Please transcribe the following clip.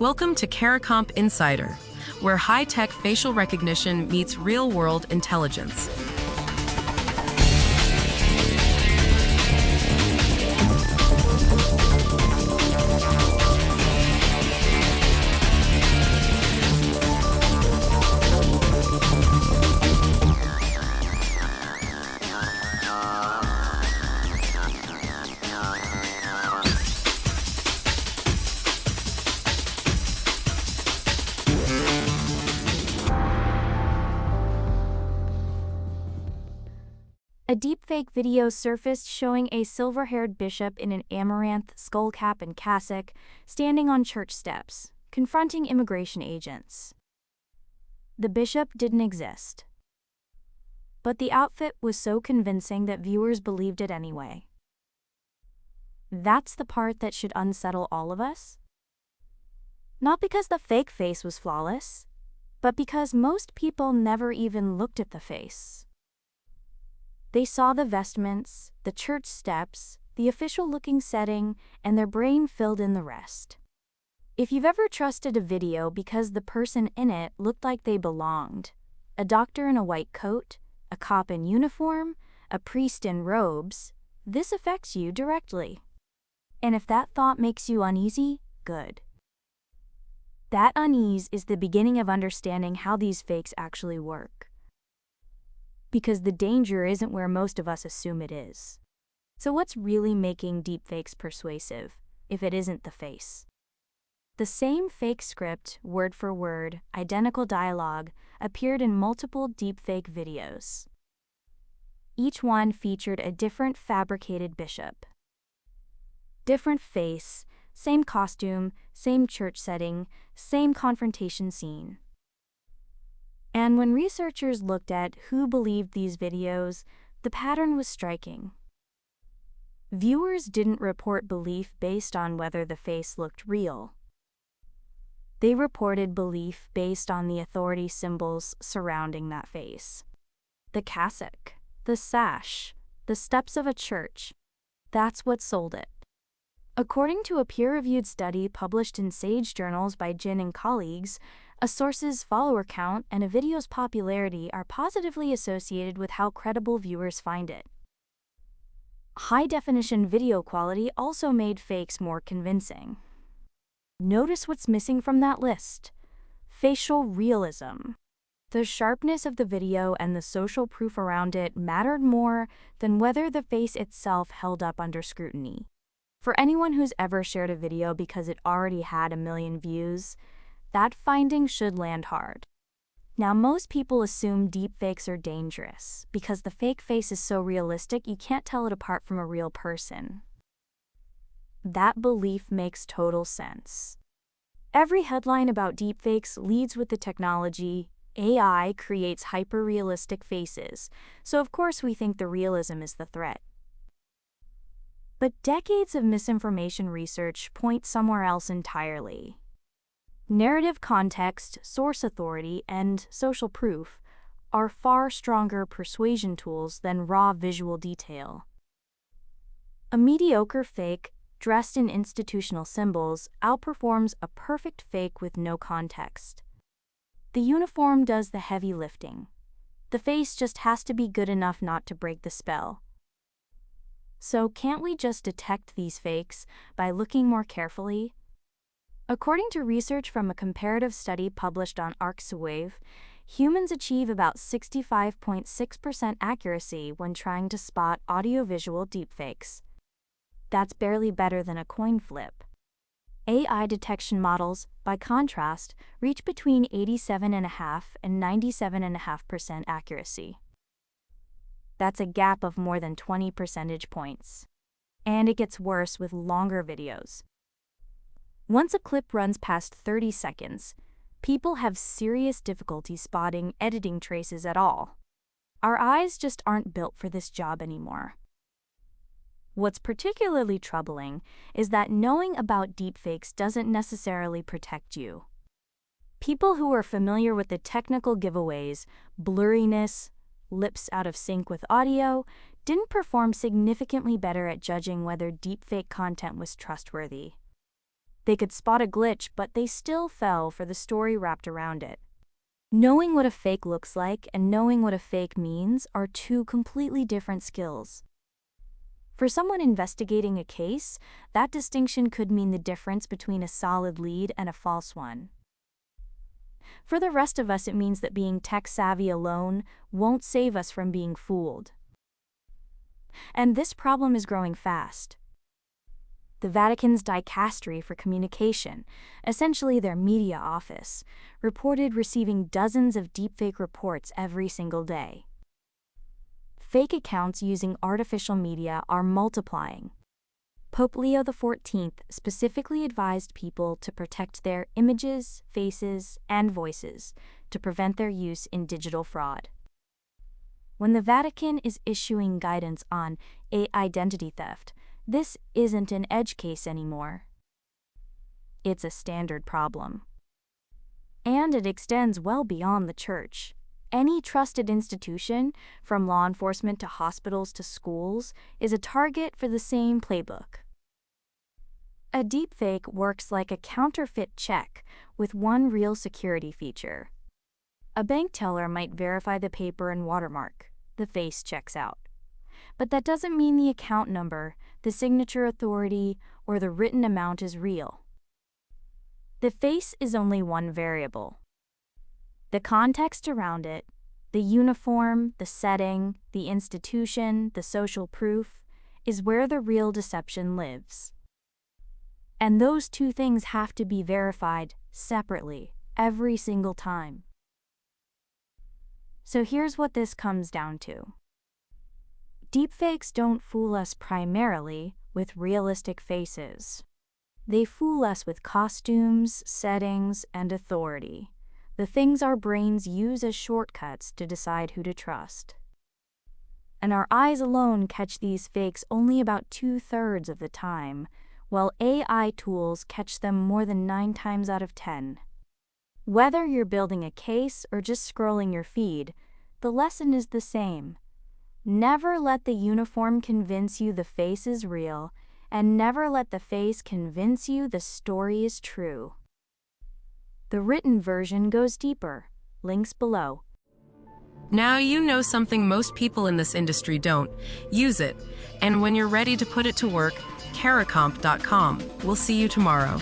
Welcome to CARICOMP Insider, where high-tech facial recognition meets real-world intelligence. A deepfake video surfaced showing a silver-haired bishop in an amaranth, skullcap, and cassock standing on church steps, confronting immigration agents. The bishop didn't exist, but the outfit was so convincing that viewers believed it anyway. That's the part that should unsettle all of us. Not because the fake face was flawless, but because most people never even looked at the face. They saw the vestments, the church steps, the official-looking setting, and their brain filled in the rest. If you've ever trusted a video because the person in it looked like they belonged, a doctor in a white coat, a cop in uniform, a priest in robes, this affects you directly. And if that thought makes you uneasy, good. That unease is the beginning of understanding how these fakes actually work. Because the danger isn't where most of us assume it is. So what's really making deepfakes persuasive, if it isn't the face? The same fake script, word for word, identical dialogue, appeared in multiple deepfake videos. Each one featured a different fabricated bishop. Different face, same costume, same church setting, same confrontation scene. And when researchers looked at who believed these videos, the pattern was striking. Viewers didn't report belief based on whether the face looked real. They reported belief based on the authority symbols surrounding that face. The cassock, the sash, the steps of a church. That's what sold it. According to a peer-reviewed study published in Sage Journals by Jin and colleagues, a source's follower count and a video's popularity are positively associated with how credible viewers find it. High-definition video quality also made fakes more convincing. Notice what's missing from that list: facial realism. The sharpness of the video and the social proof around it mattered more than whether the face itself held up under scrutiny. For anyone who's ever shared a video because it already had 1 million views, that finding should land hard. Now, most people assume deepfakes are dangerous because the fake face is so realistic you can't tell it apart from a real person. That belief makes total sense. Every headline about deepfakes leads with the technology. AI creates hyper-realistic faces, so of course we think the realism is the threat. But decades of misinformation research point somewhere else entirely. Narrative context, source authority, and social proof are far stronger persuasion tools than raw visual detail. A mediocre fake, dressed in institutional symbols, outperforms a perfect fake with no context. The uniform does the heavy lifting. The face just has to be good enough not to break the spell. So can't we just detect these fakes by looking more carefully? According to research from a comparative study published on ArcSwave, humans achieve about 65.6% accuracy when trying to spot audiovisual deepfakes. That's barely better than a coin flip. AI detection models, by contrast, reach between 87.5% and 97.5% accuracy. That's a gap of more than 20 percentage points. And it gets worse with longer videos. Once a clip runs past 30 seconds, people have serious difficulty spotting editing traces at all. Our eyes just aren't built for this job anymore. What's particularly troubling is that knowing about deepfakes doesn't necessarily protect you. People who are familiar with the technical giveaways, blurriness, lips out of sync with audio, didn't perform significantly better at judging whether deepfake content was trustworthy. They could spot a glitch, but they still fell for the story wrapped around it. Knowing what a fake looks like and knowing what a fake means are two completely different skills. For someone investigating a case, that distinction could mean the difference between a solid lead and a false one. For the rest of us, it means that being tech-savvy alone won't save us from being fooled. And this problem is growing fast. The Vatican's dicastery for communication, essentially their media office, reported receiving dozens of deepfake reports every single day. Fake accounts using artificial media are multiplying. Pope Leo XIV specifically advised people to protect their images, faces, and voices to prevent their use in digital fraud. When the Vatican is issuing guidance on identity theft, this isn't an edge case anymore. It's a standard problem. And it extends well beyond the church. Any trusted institution, from law enforcement to hospitals to schools, is a target for the same playbook. A deepfake works like a counterfeit check with one real security feature. A bank teller might verify the paper and watermark. The face checks out. But that doesn't mean the account number, the signature authority, or the written amount is real. The face is only one variable. The context around it, the uniform, the setting, the institution, the social proof, is where the real deception lives. And those two things have to be verified separately every single time. So here's what this comes down to. Deepfakes don't fool us primarily with realistic faces. They fool us with costumes, settings, and authority, the things our brains use as shortcuts to decide who to trust. And our eyes alone catch these fakes only about 2/3 of the time, while AI tools catch them more than 9 times out of 10. Whether you're building a case or just scrolling your feed, the lesson is the same. Never let the uniform convince you the face is real, and never let the face convince you the story is true. The written version goes deeper. Links below. Now you know something most people in this industry don't. Use it. And when you're ready to put it to work, caracomp.com. We'll see you tomorrow.